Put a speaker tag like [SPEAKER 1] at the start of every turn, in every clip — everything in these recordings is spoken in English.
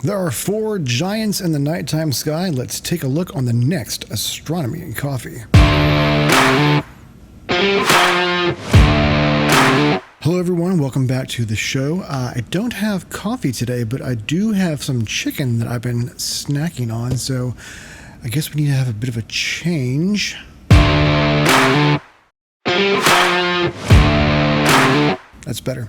[SPEAKER 1] There are 4 giants in the nighttime sky. Let's take a look on the next Astronomy and Coffee. Hello everyone, welcome back to the show. I don't have coffee today, but I do have some chicken that I've been snacking on, so I guess we need to have a bit of a change. That's better.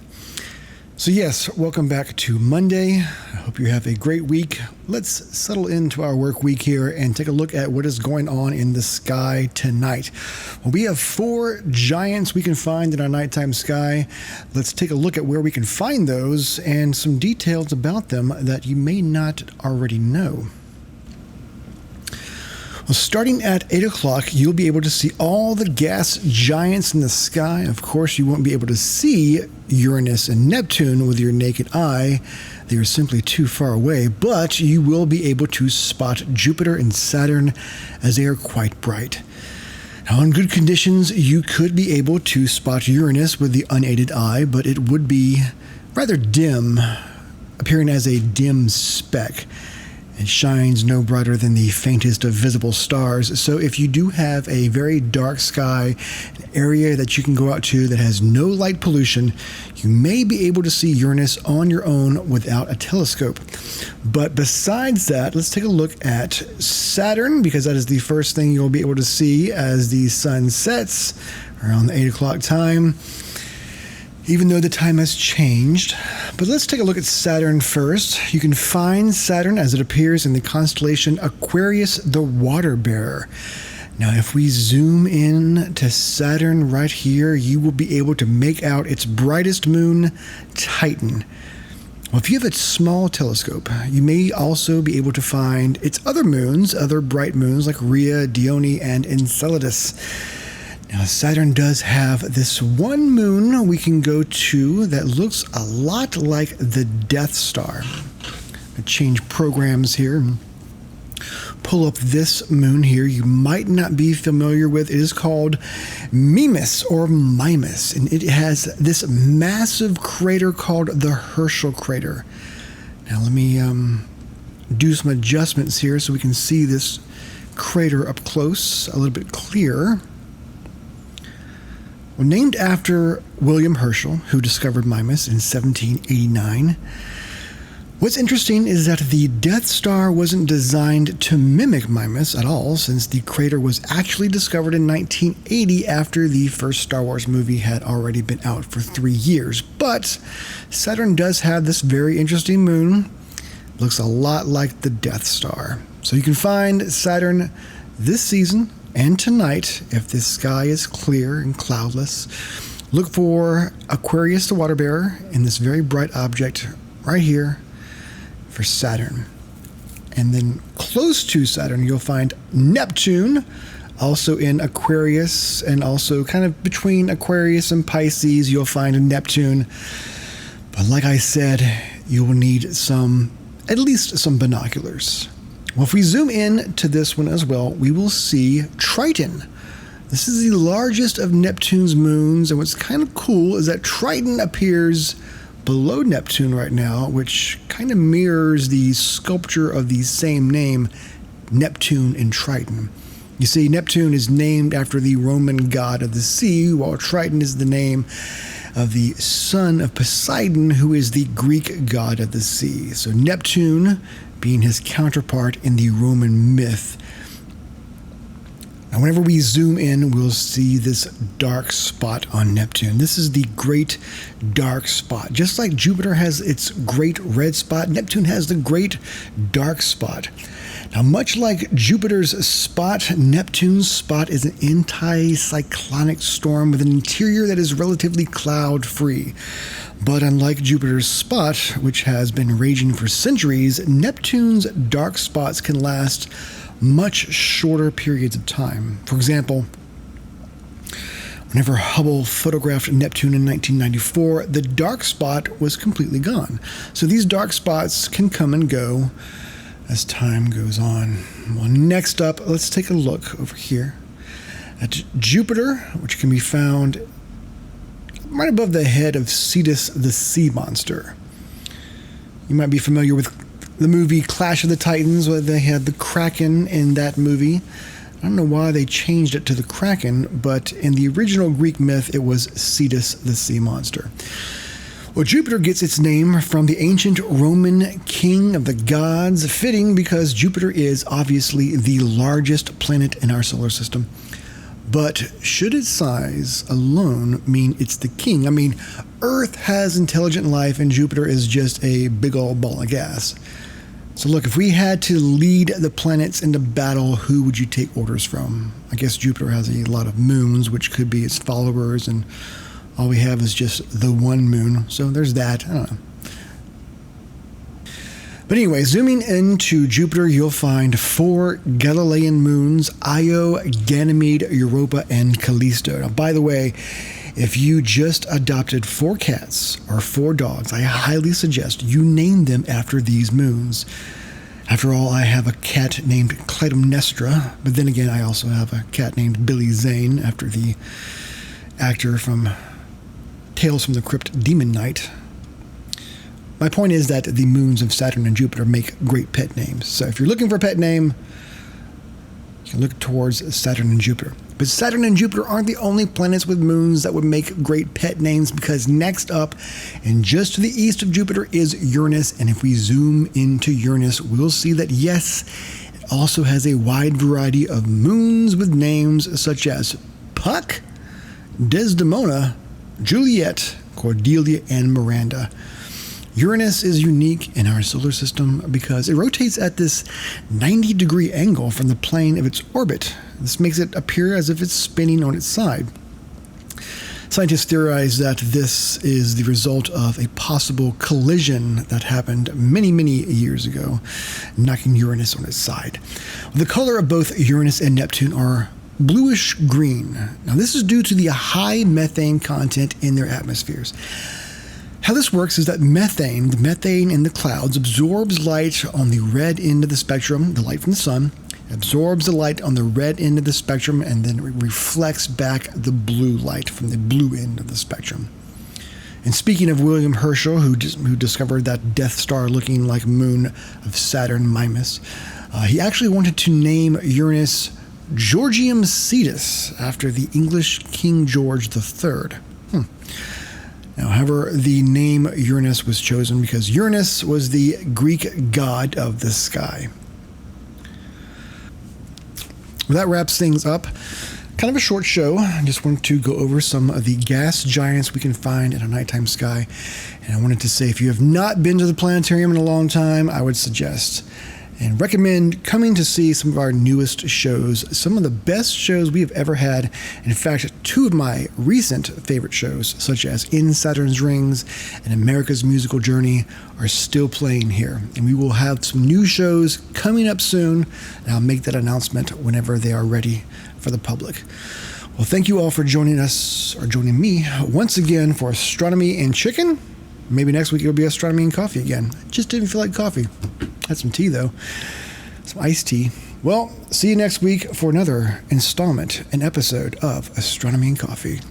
[SPEAKER 1] So yes, welcome back to Monday. I hope you have a great week. Let's settle into our work week here and take a look at what is going on in the sky tonight. Well, we have 4 giants we can find in our nighttime sky. Let's take a look at where we can find those and some details about them that you may not already know. Well, starting at 8 o'clock, you'll be able to see all the gas giants in the sky. Of course, you won't be able to see Uranus and Neptune with your naked eye. They are simply too far away, but you will be able to spot Jupiter and Saturn as they are quite bright. Now, in good conditions, you could be able to spot Uranus with the unaided eye, but it would be rather dim, appearing as a dim speck. It shines no brighter than the faintest of visible stars. So if you do have a very dark sky, an area that you can go out to that has no light pollution, you may be able to see Uranus on your own without a telescope. But besides that, let's take a look at Saturn, because that is the first thing you'll be able to see as the sun sets around the 8 o'clock time, even though the time has changed. But let's take a look at Saturn first. You can find Saturn as it appears in the constellation Aquarius the Water Bearer. Now, if we zoom in to Saturn right here, you will be able to make out its brightest moon, Titan. Well, if you have a small telescope, you may also be able to find its other moons, other bright moons like Rhea, Dione, and Enceladus. Now, Saturn does have this one moon we can go to that looks a lot like the Death Star. I change programs here and pull up this moon here you might not be familiar with. It is called Mimas or Mimas, and it has this massive crater called the Herschel crater. Now, let me do some adjustments here so we can see this crater up close a little bit clearer. Well, named after William Herschel, who discovered Mimas in 1789. What's interesting is that the Death Star wasn't designed to mimic Mimas at all, since the crater was actually discovered in 1980 after the first Star Wars movie had already been out for 3 years. But Saturn does have this very interesting moon. Looks a lot like the Death Star. So you can find Saturn this season and tonight, if the sky is clear and cloudless. Look for Aquarius the Water Bearer in this very bright object right here for Saturn. And then close to Saturn, you'll find Neptune, also in Aquarius, and also kind of between Aquarius and Pisces, you'll find Neptune. But like I said, you will need at least some binoculars. Well, if we zoom in to this one as well, we will see Triton. This is the largest of Neptune's moons, and what's kind of cool is that Triton appears below Neptune right now, which kind of mirrors the sculpture of the same name, Neptune and Triton. You see, Neptune is named after the Roman god of the sea, while Triton is the name of the son of Poseidon, who is the Greek god of the sea. So Neptune being his counterpart in the Roman myth. Now, whenever we zoom in, we'll see this dark spot on Neptune. This is the Great Dark Spot. Just like Jupiter has its Great Red Spot, Neptune has the Great Dark Spot. Now, much like Jupiter's spot, Neptune's spot is an anticyclonic storm with an interior that is relatively cloud-free. But unlike Jupiter's spot, which has been raging for centuries, Neptune's dark spots can last much shorter periods of time. For example, whenever Hubble photographed Neptune in 1994, the dark spot was completely gone. So these dark spots can come and go as time goes on. Well, next up, let's take a look over here at Jupiter, which can be found right above the head of Cetus the sea monster. You might be familiar with The movie Clash of the Titans, where they had the Kraken in that movie. I don't know why they changed it to the Kraken, but in the original Greek myth, it was Cetus, the sea monster. Well, Jupiter gets its name from the ancient Roman king of the gods, fitting because Jupiter is obviously the largest planet in our solar system. But should its size alone mean it's the king? I mean, Earth has intelligent life and Jupiter is just a big old ball of gas. So look, if we had to lead the planets into battle, who would you take orders from? I guess Jupiter has a lot of moons, which could be its followers, and all we have is just the one moon. So there's that. I don't know. But anyway, zooming into Jupiter, you'll find 4 Galilean moons: Io, Ganymede, Europa, and Callisto. Now, by the way, if you just adopted 4 cats or 4 dogs, I highly suggest you name them after these moons. After all, I have a cat named Clytemnestra, but then again, I also have a cat named Billy Zane, after the actor from Tales from the Crypt, Demon Knight. My point is that the moons of Saturn and Jupiter make great pet names. So if you're looking for a pet name, you can look towards Saturn and Jupiter. But Saturn and Jupiter aren't the only planets with moons that would make great pet names, because next up, and just to the east of Jupiter, is Uranus. And if we zoom into Uranus, we'll see that, yes, it also has a wide variety of moons with names such as Puck, Desdemona, Juliet, Cordelia, and Miranda. Uranus is unique in our solar system because it rotates at this 90-degree angle from the plane of its orbit. This makes it appear as if it's spinning on its side. Scientists theorize that this is the result of a possible collision that happened many, many years ago, knocking Uranus on its side. The color of both Uranus and Neptune are bluish green. Now, this is due to the high methane content in their atmospheres. How this works is that the methane in the clouds, absorbs light on the red end of the spectrum, the light from the sun, absorbs the light on the red end of the spectrum, and then it reflects back the blue light from the blue end of the spectrum. And speaking of William Herschel, who discovered that Death Star looking like moon of Saturn, Mimas, he actually wanted to name Uranus Georgium Cetus after the English King George III. Now, however, the name Uranus was chosen because Uranus was the Greek god of the sky. Well, that wraps things up. Kind of a short show. I just wanted to go over some of the gas giants we can find in a nighttime sky. And I wanted to say, if you have not been to the planetarium in a long time, I would suggest and recommend coming to see some of our newest shows, some of the best shows we have ever had. In fact, 2 of my recent favorite shows, such as In Saturn's Rings and America's Musical Journey, are still playing here. And we will have some new shows coming up soon, and I'll make that announcement whenever they are ready for the public. Well, thank you all for joining us, or joining me, once again for Astronomy and Chicken. Maybe next week it'll be Astronomy and Coffee again. I just didn't feel like coffee. Had some tea, though. Some iced tea. Well, see you next week for another installment, an episode of Astronomy and Coffee.